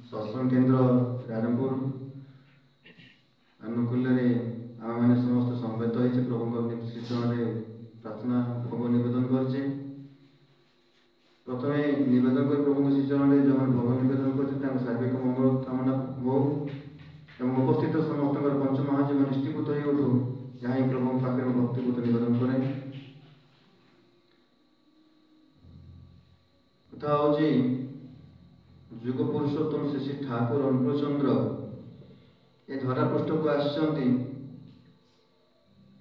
सत्संग केन्द्र रायरंगपुर अनुकूल आम मैंने समस्त समवेत हो प्रभु श्रीचरण प्रार्थना भोग नवेदन करछे। प्रथमे नवेदन कर प्रभु श्रीचरण जो भोग नवेदन कर सार्विक मंगल कामना हो एवं उपस्थित समस्त पंच महाजीव निष्ठीभूत हो उठू जहाँ प्रभु पाखे भक्तिभूत नवेदन करें। कथा हूँ जुग पुरुषोत्तम श्री श्री ठाकुर अनुकूलचंद्र ये धरा पृष्ठ को आसचंती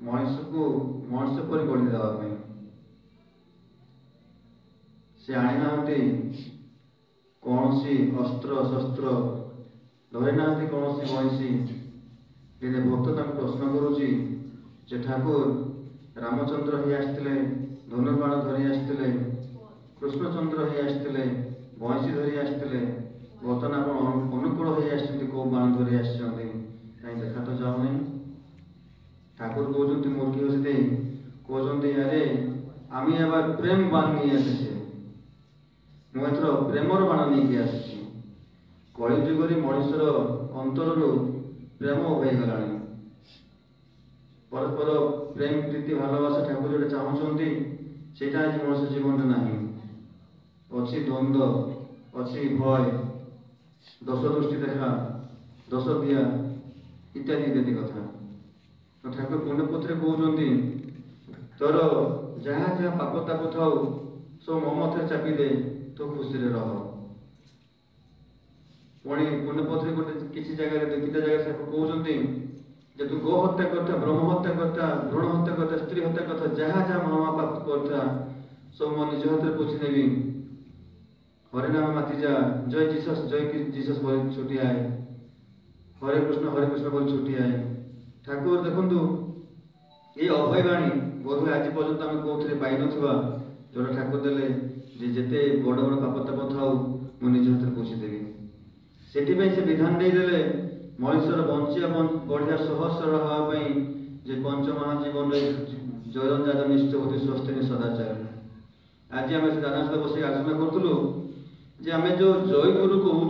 मनुष्य पर गढ़ी देवाई से आनी ना कौन सी अस्त्र शस्त्र धरी ना कौन सी महिषी दिने भक्त प्रश्न करुची जे ठाकुर रामचंद्र ही आसते धनुर्बाण धरी आसते कृष्णचंद्र ही आसते महिषी धरी आसते बर्तमान आप अनुकूल हो कौ बाण धरी आसते कहीं देखा तो जाऊनी। ठाकुर कहते मूर्खी हसी कहते अरे आम एबार प्रेम बाण नहीं आसे मुझे प्रेमर बाण नहीं आसी कलि जुगर मनुष्यर अंतर प्रेम होगा परस्पर प्रेम प्रीति भालबासा ठाकुर जो चाहते से आज मनुष्य जीवन में नहीं अच्छी द्वंद्व अच्छी भय दश दृष्टि देखा दश दिया इत्यादि इत्यादि कथा तो ठाकुर पुण्यपुत्र कहते तोर जहाँ जहाँ पाप ताप था सब मो मत चापी दे तो खुशी रह पुणी पुण्यपुत्र गोटे किसी जगह दुईटा जगह कहते तू गो हत्या करता ब्रह्म हत्या करता भ्रूण हत्या करता स्त्री हत्या करता जहाँ जहाँ महापाप करता सब मो निज हाथ पोछी नेबी हरिनाम माती जा जय जीसस बोल छुट्टी आए हरे कृष्ण बोल छुट्टी आए। ठाकुर देखु ये अभयवाणी बोध आज पर्यंत आम कौन पाई ना जोड़ा ठाकुर देले जिते बड़ बड़ पाप ताप था मुझे निज हाथ पोछीदेवी से विधान देदेले मनुष्यर बंचिया बढ़िया सहस्र हाँपाई जे पंच महाजीवन जयन जात निश्चय होती स्वस्थ सदाचार आज आम दाना सहित बस आलोचना करूँ जे आम जो जयगुरु कहूँ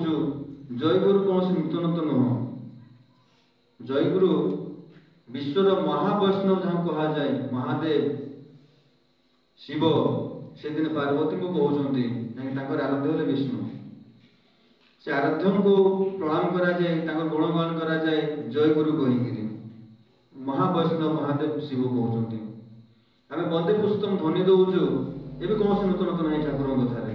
जयगुरु कौन नूतन तो नुह जयगुरु विश्वर महावैष्णव जहाँ कह जाए महादेव शिव से दिन पार्वती को कहते आराध्य हेले विष्णु से आराध्य को प्रणाम करा जाए गुणगान करा जाए जयगुरु कहीकि महावैष्णव महादेव शिव कहते आम वंदे पुस्तम ध्वनि दौचु ये कौन से नूतन ना ठाकुर कथार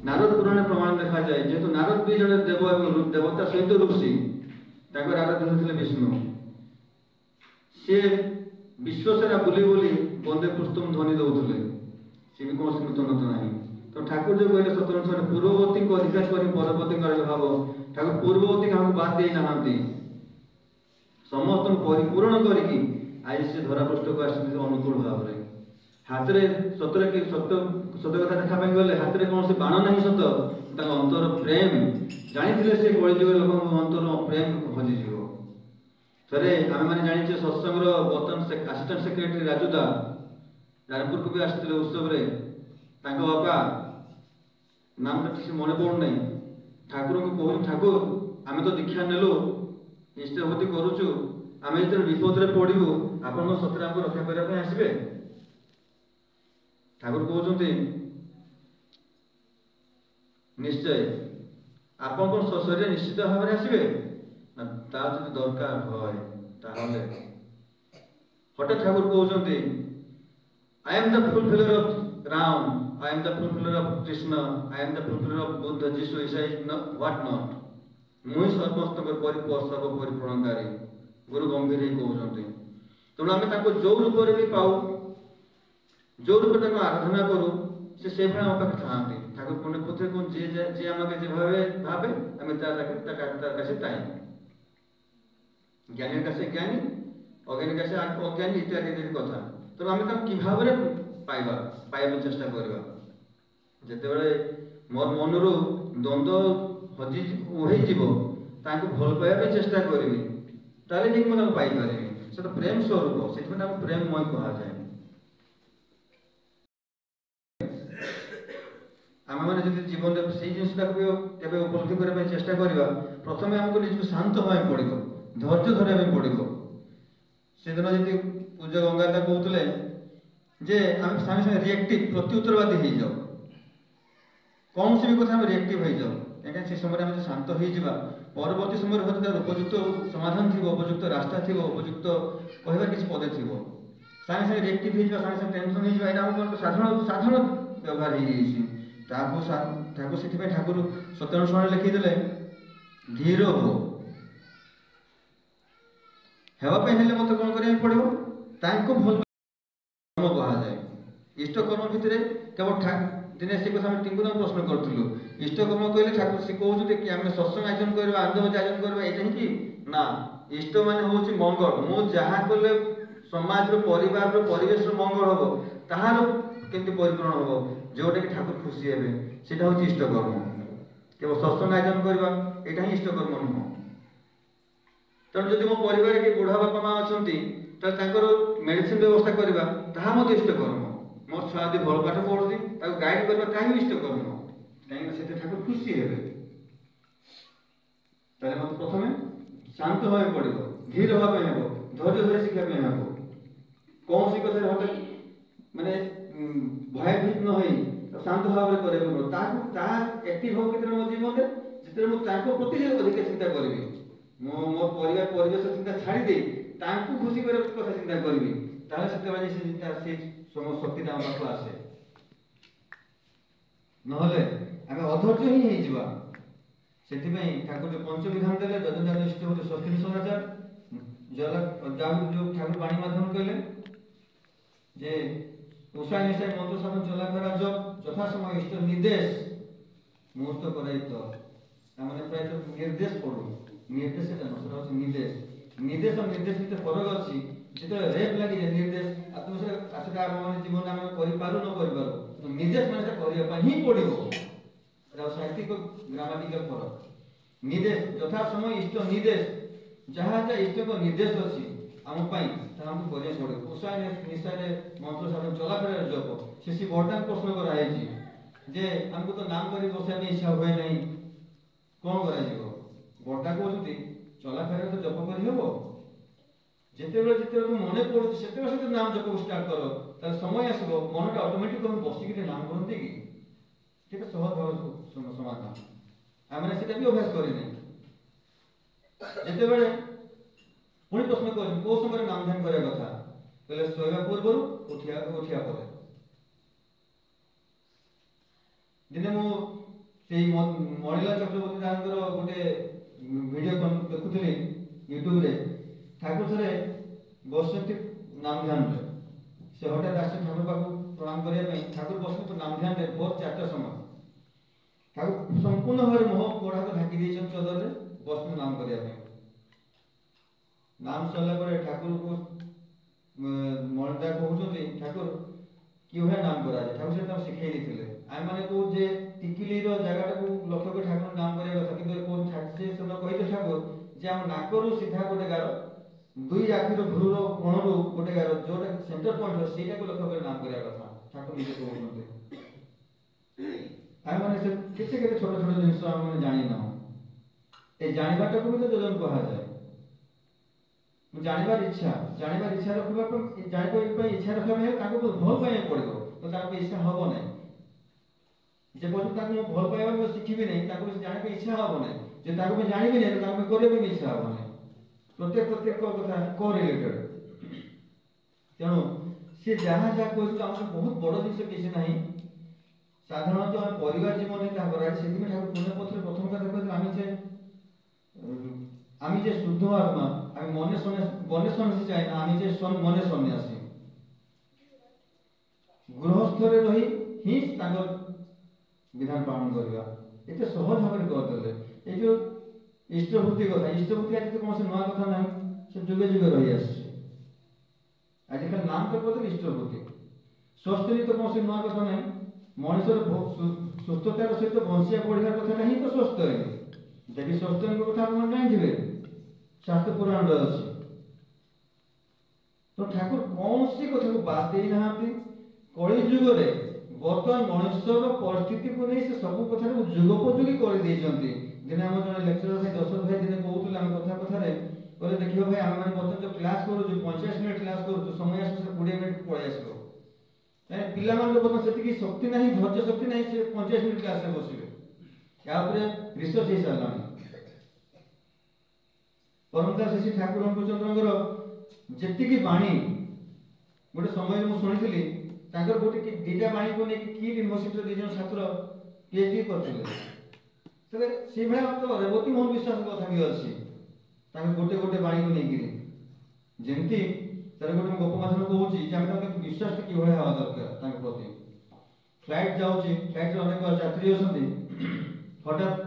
नारद पुराण प्रमाण देखा जाए जेहेतु नारद भी जड़े देव एवं देवता सहित ऋषि आराध्य होते विष्णु सी विश्वसेरा बुली बुली वंदे पुस्तम ध्वनि दौले सी भी कौन से नूतन ना तो ठाकुर जो कहले सतन पूर्ववर्ती को अधिकार कर परवर्ती भाव ठाकुर पूर्ववर्ती क्या बात दे ना समस्त परिपूर्ण करके आज से धरापृष्ठ को आस अनुकूल भाव में हाथ में सतरे कि सत्य सत्य कथा देखा गले हाथ में कौन से बाण नहीं सत अंतर प्रेम जानी से कलिजुग लोक अंतर प्रेम हजिज थे आम मैंने जाने सत्संग बर्तमान असिस्टेंट सेक्रेटरी राजुदा रायपुर को भी आसते उत्सव बापा नाम तो ठीक मन पड़ना ठाकुर को कहूँ ठाकुर आम तो दीक्षा नेलु निष्ठाभूति करुचु आम जो विपद में पड़ू आप सतरे आमको रक्षा करने आसबे ठाकुर कहते निश्चय आप शरीर निश्चित भाव में आसबे जो दरकार है हठात ठाकुर कहते I am the fulfiller of Ram I am the fulfiller of Krishna I am the fulfiller of Buddha Jesus ईसाई व्हाट नॉट मुझे सर्वस्त सर्व परिपूर्णकारी गुरु गंभीर ही कहते तेणु आम जो रूप भी पाऊ जो रूप आराधना करूँ से आम पाखे था ठाकुर पुण्यपुत्र को जी आम के भावे भावे आम ताई ज्ञानी का ज्ञानी अज्ञानी का अज्ञानी इत्यादि इत्यादि कथा तेणु आम कि भाव पाइबा चेष्टा करवा जिते बड़े मोर मन द्वंद्व हजि ओहई भल पाइबा चेष्टा करी ताले मुझे पाइपर से तो प्रेम स्वरूप से प्रेममय कह जाए आम मैंने जीवन में से जिनटा उपलब्धि करने चेष्टा करवा प्रथम आमको निजक शांत होगा पड़ो धैर्य धरवा पड़ो से दिन जी पूज्य गंगाधर कहते जे आम सागे सागे रिएक्टिव प्रत्युत्तरवादी हो जाओ कौन सी भी कथा आम रिएक्टिव हो जाओ कहीं से समय आम शांत हो परवर्ती समय हूँ उपयुक्त समाधान थी उपयुक्त रास्ता थी उपयुक्त कहबार किसी पदे थी सागे सागे रिएक्टिव हो सागे सागे टेंशन हो साधारण साधारण व्यवहार हो से ठाकुर सत्यानुस्मरण लिखिदे धीर हो हेवाई हेल्ले मत कौन करा पड़ो भल कर्म कहुए इष्ट कर्म भितर केवल दिने से कथा टिंकुदा प्रश्न करूँ इष्ट कर्म कहले ठाकुर से कहते कि आम सत्संग आयोजन करवा आनंद आयोजन करवा यहाँ कि ना इष्ट मान हूँ मंगल मु जहाँ कले समाज परिवार परिवेश मंगल हम ताहार केमती परिपूर्ण हम जोटा कि ठाकुर खुशी हे से हूँ इष्ट कर्म केवल सत्संग आयोजन करवा यहाँ ही इष्ट कर्म नुह तेणु जब मो परिवार के बुढ़ा बापा माँ अच्छा मेडिसिन व्यवस्था करवा ताहा मत इष्ट कर्म मोर छुआ यदि भल पाठ पढ़ुची गाइड करवा ताही इष्ट कर्म कहीं से ठाकुर खुशी हे मत प्रथम शांत होगा पड़ो धीर हाँपे हम धैर्य धरे शिखापी हम कौन सी कथा हटे माने भयभीत न हो शांत भाव में करेक्ट एक्टिव हो कि मो जीवन में जितने मुझे प्रति अधिक चिंता करी मो परिवार परिवेश चिंता छाड़ी दे खुशी कर कथा चिंता करी से शक्ति आम पाख आसे ना आम अधैर्य ही हो ठाकुर जो पंच विधान देले जजन निष्ठ होते स्वस्ति सदाचार जो ठाकुर वाणी माध्यम कहले जे उषा निशाय मंत्र साधन चला फेरा जब यथा समय इष्ट निर्देश मुहूर्त कर प्राय निर्देश पढ़ू निर्देश निर्देश निर्देश और निर्देश भीतर फरक अच्छी जो रेप लगे निर्देश आत्मसा मैंने जीवन आम करूँ न करूँ निर्देश मैंने करने ही पड़ो साहित्यिक ग्रामाटिकल फरक निर्देश यथा समय इष्ट निर्देश जहाँ जहाँ इष्ट को निर्देश अच्छी आमको करने पड़े उषा निशाय मंत्र साधन चला फेरा जप से बर्तमान प्रश्न कराई जे आमको तो नाम कर बसाई इच्छा हुए नहीं कौन कर बर्ता कहते चला फेरा तो जप कर जिते मन पड़ू से नाम जप स्टार्ट कर समय आसो मनटा ऑटोमेटिक बसिक नाम करते कि सहज भाव समाधान आम मैंने भी अभ्यास करने जिते पुणी प्रश्न कर कौ समय नाम ध्यान करने कथा कहले शोवा पूर्व उठिया पर दिने मुझे मणिलाल चक्रवर्ती दादा गोटे वीडियो देखुली यूट्यूब रे ठाकुर थे बसती नाम ध्यान से हठात आस ठाकुर पाक प्रणाम करने ठाकुर बस नाम ध्यान भोर 4टा समय ठाकुर संपूर्ण भाव मुह कोड़ा को ढाकी चदर बस नाम करने नाम सरला ठाकुर को मणिदा कहते ठाकुर कि नाम करा ठाकुर से शिखाई देते आम मैंने कहूँ जे टिकिली जगह लक्ष्य कर ठाकुर नाम करने कथा कि कही ठाकुर जे आम नाकरू सीधा गोटे गार दुई आखिर भ्रूर कोणरू गोटे गार जोटा सेंटर पॉइंट से लक्ष्य कर नाम करने कथा ठाकुर निजे कहते आम मैंने केते छोट छोट जिन आम जानी ना ये जानवाटा को भी तो योजन कह जाए जानवर इच्छा रखा इच्छा रखा भल पाइबा पड़ो तो इच्छा हम ना जे पर्यटन भल पाइबा शिखी नहीं जाना इच्छा हम ना जो जानवी नहीं तो करने इच्छा हम ना प्रत्येक कथा को रिलेटेड तेणु सी जहाँ जहाँ कहते आम बहुत बड़ जिन किसी ना साधारणतः आम परिवार जीवन में कराए से ठाकुर पुण्य पत्र प्रथम कथा कहते आम जे शुद्ध आत्मा आम मने सन्यासी चाहे ना आम जे मने सन्यासी गृहस्थ रही ही विधान पालन करवा ये सहज भाव करदे ये जो इष्टभूति कथा इष्टभूति आज तो कौन नुआ कथा ना से जुगे जुगे रही आजिकल नाम तो कहते इष्टभूति स्वस्थ तो कौन नुआ कथा ना मनुष्य सुस्थतार सहित बंशिया बढ़िया कथा ही तो स्वस्थ है देखिए स्वस्थ कथा आप जानी शास्त्र पुराण अच्छी तो ठाकुर कौन सी कथा को बात दे ना कली जुग में बर्तमान मनुष्य परिस्थिति को नहीं ସବୁ କଥାକୁ ଯୁଗୋପଯୋଗୀ କରିଦେଇଛନ୍ତି। ଦିନେ ଆମ ଜଣେ ଲେକ୍ଚରର ଭାଇ ଦଶରଥ ଭାଇ ଦିନେ କହୁଥିଲେ ଆମେ କଥାରେ କହିଲେ ଦେଖିବ ଭାଇ ଆମେ ମାନେ ବର୍ତ୍ତମାନ ଯୋଉ କ୍ଲାସ କରୁଛୁ 50 ମିନିଟ୍ କ୍ଲାସ କରୁଛୁ, ସମୟ ଆସୁଛି 20 ମିନିଟ୍ ପଳେଇ ଆସିବ। ପିଲାମାନଙ୍କର ବର୍ତ୍ତମାନ ସେତିକି ଶକ୍ତି ନାହିଁ, ଧୈର୍ଯ୍ୟ ଶକ୍ତି ନାହିଁ, ସେ 50 ମିନିଟ୍ କ୍ଲାସରେ ବସିବେ। ୟା ଉପରେ ରିସର୍ଚ୍ଚ ହେଇସାରିଲାଣି। ପରମଦାସ ଶ୍ରୀ ଠାକୁର ଚନ୍ଦ୍ରଙ୍କର ଯେତିକି ବାଣୀ, ଗୋଟେ ସମୟରେ ମୁଁ ଶୁଣିଥିଲି ତାଙ୍କର ଗୋଟେ ଦିଟା ବାଣୀକୁ ନେଇକି କିଟ୍ ୟୁନିଭର୍ସିଟିର 2 ଜଣ ଛାତ୍ର PhD କରିଥିଲେ। ତେବେ ସେଇଭଳିଆ ତ ରେବତୀ ମୋହନ ବିଶ୍ୱାସ କଥା ବି ଅଛି, ତାଙ୍କ ଗୋଟେ ବାଣୀକୁ ନେଇକିରି। ଯେମିତି ତାର ଗୋଟେ ଗପ ମାଧ୍ୟମ କହୁଛି ଯେ ଆମେ ତାଙ୍କ ବିଶ୍ୱାସଟା କିଭଳି ହେବା ଦରକାର ତାଙ୍କ ପ୍ରତି। ଫ୍ଲାଇଟ୍ ଯାଉଛି, ଫ୍ଲାଇଟ୍ରେ ଅନେକ ଯାତ୍ରୀ ଅଛନ୍ତି, ହଠାତ୍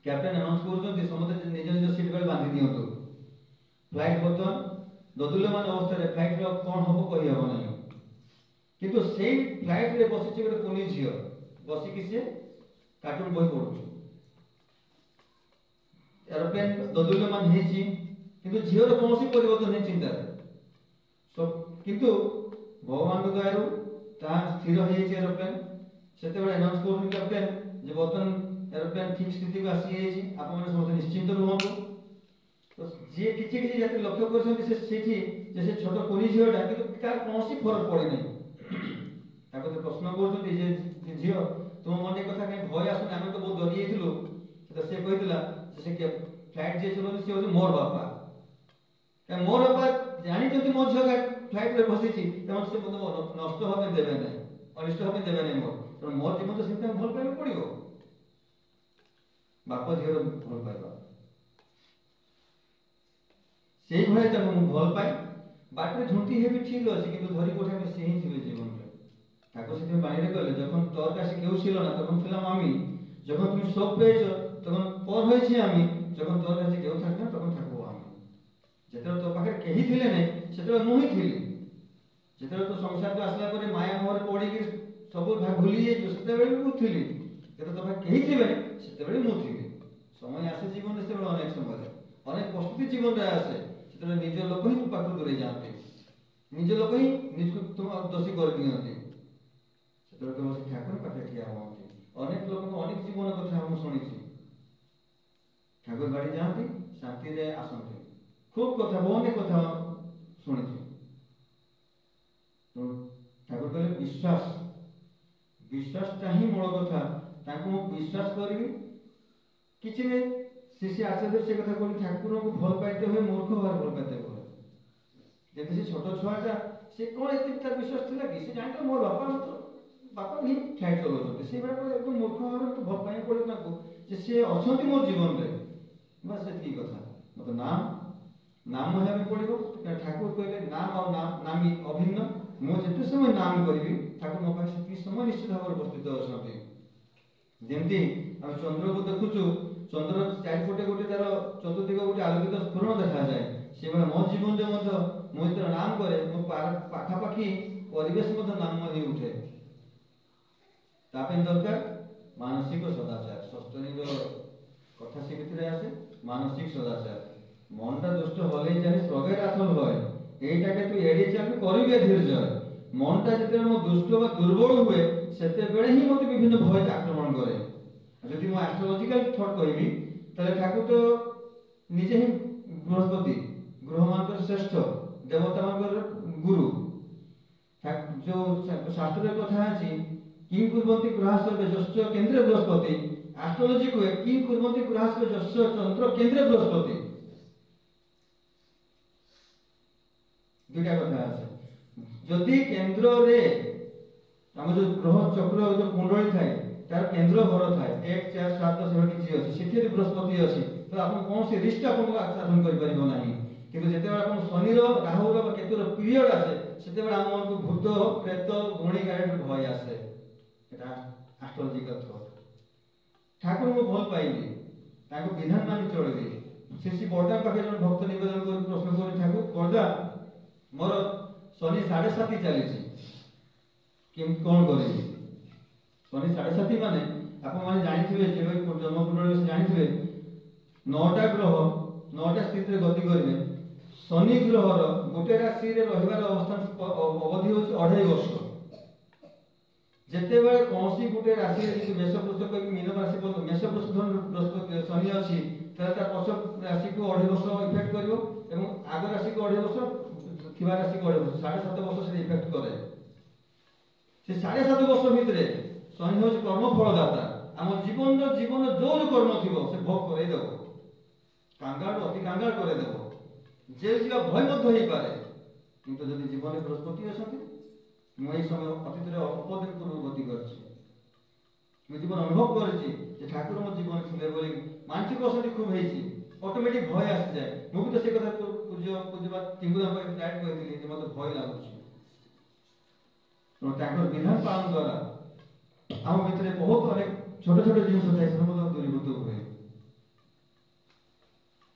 କ୍ୟାପ୍ଟେନ୍ ଆନାଉନ୍ସ କରୁଛନ୍ତି ସମସ୍ତେ ନିଜ ନିଜ ସିଟ୍ ବେଲ୍ଟ ବାନ୍ଧି ଦିଅନ୍ତୁ। ଫ୍ଲାଇଟ୍ ବର୍ତ୍ତମାନ ଦୋଦୁଲ୍ୟମାନ ଅବସ୍ଥାରେ, ଫ୍ଲାଇଟ୍ର କ'ଣ ହବ କହିହେବ ନାହିଁ। କିନ୍ତୁ ସେଇ ଫ୍ଲାଇଟ୍ରେ ବସିଛି ଗୋଟେ କୁନି ଝିଅ, ବସିକି ସିଏ କାର୍ଟୁନ ବହି ପଢୁଛି। ଏରୋପ୍ଲେନ୍ ଦୋଦୁଲ୍ୟମାନ ହେଇଛି, କିନ୍ତୁ ଝିଅର କୌଣସି ପରିବର୍ତ୍ତନ ନାହିଁ ଚିନ୍ତାରେ। କିନ୍ତୁ ଭଗବାନଙ୍କ ଦୟାରୁ ତାହା ସ୍ଥିର ହେଇଯାଇଛି ଏରୋପ୍ଲେନ୍। ସେତେବେଳେ ଆନାଉନ୍ସ କରୁଛନ୍ତି କ୍ୟାପ୍ଟେନ୍ ଯେ ବର୍ତ୍ତମାନ ଏରୋପ୍ଲେନ୍ ଠିକ୍ ସ୍ଥିତିକୁ ଆସିଯାଇଛି, ଆପଣମାନେ ସମସ୍ତେ ନିଶ୍ଚିନ୍ତ ରୁହନ୍ତୁ। ତ ଯିଏ କିଛି ଯାତ୍ରୀ ଲକ୍ଷ୍ୟ କରିଛନ୍ତି ସେ ସେଇଠି ଯେ ସେ ଛୋଟ କୁନି ଝିଅଟା, କିନ୍ତୁ ତାର କୌଣସି ଫରକ ପଡ଼ିନାହିଁ। ତାକୁ ତ ପ୍ରଶ୍ନ କରୁଛନ୍ତି ଯେ ଝିଅ ତୁମ ମନରେ କଥା କାହିଁ ଭୟ ଆସୁନି, ଆମେ ତ ବହୁତ ଡରି ଯାଇଥିଲୁ। ତ ସେ କହିଥିଲା ସେ ଫ୍ଲାଇଟ୍ ଯିଏ ଚଲାଉଛି ସେ ହେଉଛି ମୋର ବାପା। ମୋର ବାପା ଜାଣିଛନ୍ତି ମୋ ଝିଅ ଫ୍ଲାଇଟ୍ରେ ବସିଛି, ତେଣୁ ସେ ମୋତେ ନଷ୍ଟ ହେବା ପାଇଁ ଦେବେ ନାହିଁ, ଅନିଷ୍ଟ ହେବା ପାଇଁ ଦେବେ ନାହିଁ ମୋର। ତେଣୁ ମୋର ଜୀବନ ତ ସେମିତି ଭଲ ପାଇବାକୁ ପଡ଼ିବ। ବାପ ଝିଅର ଭଲ ପାଇବା ସେଇଭଳିଆ ତାକୁ ମୁଁ ଭଲ ପାଏ। ବାଟରେ ଝୁଣ୍ଟି ହେବି ଠିକ୍ ଅଛି, কিন্তু ଧରି କୋଠାকে ସେ ହିଁ ଥିବେ ଜୀବନରେ। ঠাকুর সেদিন বাণীরে কইলে যখন তোর কাছে কেউ ছিল না তখন ছিলাম আমি, যখন তুমি সব পেয়েছ তখন পর হয়েছি আমি, যখন তোর কাছে কেউ থাকবে না তখন থাকবো আমি। যেତେବେଳେ ତୋ ପାଖରେ କେହି ଥିଲେ ନାହିଁ ସେତେବେଳେ ମୁଁ ହିଁ ଥିଲି। ଯେତେବେଳେ ତୋ ସଂସାରକୁ ଆସିଲା ପରେ ମାୟା ମୋହରେ ପଡ଼ିକି ସବୁ ଭୁଲି ଯାଇଛୁ ସେତେବେଳେ ବି ମୁଁ ଥିଲି। ଯେତେବେଳେ ତୋ ପାଖରେ କେହି ଥିବେ ସେତେବେଳେ ମୁଁ ଥିଲି। ସମୟ ଆସେ ଜୀବନରେ, ସେତେବେଳେ ଅନେକ ସମୟରେ ଅନେକ ପ୍ରସ୍ତୁତି ଜୀବନରେ ଆସେ, ସେତେବେଳେ ନିଜ ଲୋକ ହିଁ ତୋ ପାଖରୁ ଦୂରେଇ ଯାଆନ୍ତି, ନିଜ ଲୋକ ହିଁ ନିଜକୁ ଦୋଷୀ କରିଦିଅନ୍ତି। ସେତେବେଳେ କେବଳ ସେ ଠାକୁର ପାଖରେ ଠିଆ ହୁଅନ୍ତି। ଅନେକ ଲୋକଙ୍କ ଅନେକ ଜୀବନ କଥା ମୁଁ ଶୁଣିଛି। ଠାକୁର ବାଡ଼ି ଯାଆନ୍ତି, ଶାନ୍ତିରେ ଆସନ୍ତି, খুব কথা অনেক কথা শুনেছি। তো ঠাকুর କହିଲେ ବିଶ୍ୱାସ, ବିଶ୍ୱାସଟା ହିଁ ମୂଳ କଥା। ତାଙ୍କୁ ମୁଁ ବିଶ୍ୱାସ କରିବି କିଛି ନାହିଁ। ଶିଷ୍ୟ ଆଚାର୍ଯ୍ୟ ସେ କଥା କହୁଛି ଠାକୁରଙ୍କୁ ଭଲ ପାଇତେ ହୁଏ, ମୂର୍ଖ ଭାବରେ ଭଲ ପାଇତେ ହୁଏ। ଯେମିତି ସେ ଛୋଟ ଛୁଆଟା ସେ କ'ଣ ଏତେ ତାର ବିଶ୍ୱାସ ଥିଲା କି, ସେ ଜାଣିଥିଲା ମୋ ବାପା ହିଁ ଫ୍ଲାଇଟ୍ ଚଲାଉଛନ୍ତି, ସେଇଭଳିଆ ଏକଦମ ମୂର୍ଖ ଭାବରେ ଭଲ ପାଇବାକୁ ପଡ଼ିବ ତାଙ୍କୁ ଯେ ସେ ଅଛନ୍ତି ମୋ ଜୀବନରେ। ବାସ୍ ସେତିକି କଥା। ମୋତେ ନାମ ହେବାକୁ ପଡ଼ିବ। ଠାକୁର କହିଲେ ନାମ ଆଉ ନାମୀ ଅଭିନ୍ନ। ମୁଁ ଯେତେ ସମୟ ନାମ କରିବି ଠାକୁର ମୋ ପାଖରେ ସେତିକି ସମୟ ନିଶ୍ଚିତ ଭାବରେ ଉପସ୍ଥିତ ଅଛନ୍ତି। ଯେମିତି ଆମେ ଚନ୍ଦ୍ରକୁ ଦେଖୁଛୁ, ଚନ୍ଦ୍ର ଚାରିପଟେ ଗୋଟେ ତାର ଚତୁର୍ଦିଗ ଗୋଟେ ଆଲୋକିତ ସ୍ଫୁରଣ ଦେଖାଯାଏ, ସେଭଳି ମୋ ଜୀବନରେ ମଧ୍ୟ ମୁଁ ଯେତେବେଳେ ନାମ କରେ ମୋ ପାଖାପାଖି ପରିବେଶ ମଧ୍ୟ ନାମ ହେଇ ଉଠେ। ତା ପାଇଁ ଦରକାର ମାନସିକ ସଦାଚାର। ଷଷ୍ଠନୀର কথা সে ভিতরে আছে মানসিক সদাচার। মনটা দুষ্ট হলেই জানি স্বর্গের আথল হয়, এইটাকে তুই এড়িয়ে চালবি করিবে ধীর্য। মনটা যেতেବେଳେ ମୋ ଦୁଷ୍ଟ ବା ଦୁର୍ବଳ ହୁଏ ସେତେବେଳେ ହିଁ ମୋତେ ବିଭିନ୍ନ ଭୟ ଆକ୍ରମଣ କରେ। ଯଦି ମୁଁ ଆଷ୍ଟ୍ରୋଲୋଜିକାଲ ଥଟ୍ କହିବି ତାହେଲେ ଠାକୁର ତ ନିଜେ ହିଁ ବୃହସ୍ପତି, ଗ୍ରହମାନଙ୍କର ଶ୍ରେଷ୍ଠ, ଦେବତାମାନଙ୍କର ଗୁରୁ। ଯୋଉ ଶାସ୍ତ୍ରରେ କଥା ଅଛି କିଂ କୁର୍ବନ୍ତି ଗ୍ରହାସର୍ବେ ଯଶ୍ଚ କେନ୍ଦ୍ରେ ବୃହସ୍ପତି, ଆଷ୍ଟ୍ରୋଲୋଜି କୁହେ କିଂ କୁର୍ବନ୍ତି ଗ୍ରହାସର୍ବେ ଯଶ୍ଚ ଚନ୍ଦ୍ର କେନ୍ଦ୍ରେ ବୃହସ୍ପତି। ଦୁଇଟା କଥା আছে। ଯଦି କେନ୍ଦ୍ରରେ ଆମ ଯୋଉ ଗ୍ରହ ଚକ୍ର ଯୋଉ କୁଣ୍ଡଳୀ ଥାଏ ତାର କେନ୍ଦ୍ର ଘର ଥାଏ 1 4 7 ସେଭଳି କିଛି ଅଛି, ସେଠି ଯଦି ବୃହସ୍ପତି ଅଛି ତ ଆପଣ କୌଣସି ରିସ୍କ ଆପଣଙ୍କୁ ସାଧନ କରିପାରିବ ନାହିଁ। କିନ୍ତୁ ଯେତେବେଳେ ଆପଣ ଶନିର, ରାହୁର ବା କେତୁର ପିରିୟଡ଼ ଆସେ ସେତେବେଳେ ଆମ ମନକୁ ଭୂତ, ପ୍ରେତ, ଗୁଣି ଗାରେଡ ଭୟ ଆସେ। এটা ଆଷ୍ଟ୍ରୋଲୋଜିକାଲ ଥଟ୍। ଠାକୁରଙ୍କୁ ଭଲ ପାଇଲି, ତାଙ୍କ ବିଧାନ ମାନି ଚଳିବି। ଶ୍ରୀ ବରଦା ପାଖରେ ଜଣେ ଭକ୍ତ ନିବେଦନ କରି ପ୍ରଶ୍ନ କରି ଠାକୁର ବରଦା ମୋର ଶନି 7.5 ଚାଲିଛି, କେମିତି କ'ଣ କରିବି? ଶନି 7.5 ମାନେ ଆପଣମାନେ ଜାଣିଥିବେ, ଯେବେ ଜନ୍ମକୁଣ୍ଡଳୀ ଜାଣିଥିବେ 9ଟା ଗ୍ରହ 9ଟା ସ୍ଥିତିରେ ଗତି କରିବେ। ଶନି ଗ୍ରହର ଗୋଟେ ରାଶିରେ ରହିବାର ଅବଧି ହେଉଛି 2.5 ବର୍ଷ। ଯେତେବେଳେ କୌଣସି ଗୋଟେ ରାଶିରେ ଯଦି ମେଷ ବୃଷ କହିକି ମୀନ ରାଶି ମେଷ ବୃଷ ଶନି ଅଛି, ତାହେଲେ ତା ପଛ ରାଶିକୁ 2.5 ବର୍ଷ ଇଫେକ୍ଟ କରିବ ଏବଂ ଆଗ ରାଶିକୁ 2.5 ବର୍ଷ, ଥିବା ରାଶିକୁ 2.5 ବର୍ଷ, 7.5 ବର୍ଷ ସେଟା ଇଫେକ୍ଟ କରେ। ସେ 7.5 ବର୍ଷ ଭିତରେ ଶନି ହେଉଛି କର୍ମଫଳଦାତା। ଆମ ଜୀବନ ଯୋଉ କର୍ମ ଥିବ ସେ ଭୋଗ କରେଇଦେବ, କାଙ୍ଗାଳ ଅତି କାଙ୍ଗାଳ କରେଇଦେବ, ଜେଲ୍ ଯିବା ଭୟ ମଧ୍ୟ ହେଇପାରେ। କିନ୍ତୁ ଯଦି ଜୀବନରେ ବୃହସ୍ପତି ଅଛନ୍ତି, ମୁଁ এই ସମୟ ଅତୀତରେ ଅପଦିନ ଗତି କରିଛି, ମୁଁ ଜୀବନ ଅନୁଭବ କରିଛି ଯେ ଠାକୁର ମୋ ଜୀବନ ଥିଲେ ବୋଲି ମାନସିକ ଅଶାନ୍ତି ଖୁବ୍ ହେଇଛି, ଅଟୋମେଟିକ ଭୟ ଆସିଯାଏ। ମୁଁ ବି ତ ସେ କଥା ପୂଜବା ଟିଙ୍ଗୁରା ଡାଇରେକ୍ଟ କହିଥିଲି ଯେ ମୋତେ ଭୟ ଲାଗୁଛି। ତାଙ୍କର ବିଧାନ ପାଳନ ଦ୍ୱାରା ଆମ ଭିତରେ ବହୁତ ଅନେକ ଛୋଟ ଛୋଟ ଜିନିଷ ଥାଏ, ସେ ମଧ୍ୟ ଦୂରୀଭୂତ ହୁଏ।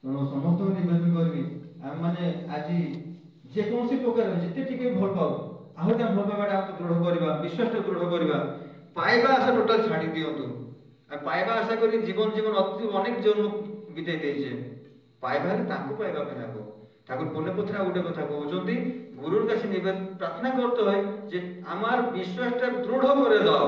ତେଣୁ ସମସ୍ତଙ୍କୁ ନିବେଦନ କରିବି, ଆମେମାନେ ଆଜି ଯେକୌଣସି ପ୍ରକାର ଯେତେ ଟିକେ ଭଲ ପାଉ, ଆହୁରି ତା ଭଲ ପାଇବାଟା ଆମକୁ ଦୃଢ଼ କରିବା, ବିଶ୍ୱାସଟା ଦୃଢ଼ କରିବା। ପାଇବା ଆଶା ଟୋଟାଲ ଛାଡ଼ି ଦିଅନ୍ତୁ। ଆଉ ପାଇବା ଆଶା କରି ଜୀବନ ଅନେକ ଜନ୍ମ ବିତେଇ ଦେଇଛେ। ପାଇବା ହେଲେ ତାଙ୍କୁ ପାଇବା ପାଇଁ ହେବ। ঠাকুর পুণ্যপত্রে গোটে কথা কৌଛନ୍ତି, গুরুর কাছে প্রার্থনা করতে হয় যে আমার বিশ্বাসটা দৃঢ় করে দাও,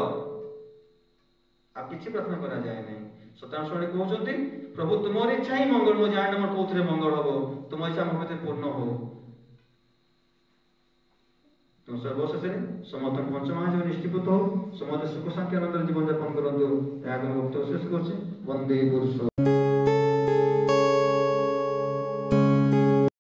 আর কিছু প্রার্থনা করা যায় না। সত্যান স্বামী কৌଛନ୍ତି, প্রভু তোমার ইচ্ছা ହିଁ মঙ্গল, ମୁଁ ଜାଣେ ମୋର କୋଉଥିରେ ମଙ୍ଗଳ ହବ, ତୁମ ଇଚ୍ଛା ମୋ ଭିତରେ ପୂର୍ଣ୍ଣ ହଉ। ତେଣୁ ସର୍ବଶେଷରେ ସମସ୍ତଙ୍କ ପଞ୍ଚମହାଜୀବ ନିଷ୍ଠିପୂତ ହଉ, ସମସ୍ତେ ସୁଖ ଶାନ୍ତି ଆନନ୍ଦରେ ଜୀବନଯାପନ କରନ୍ତୁ। ଏହା ମୁଁ ବକ୍ତବ୍ୟ ଶେଷ କରୁଛି। ବନ୍ଦେ ପୁରୁଷ।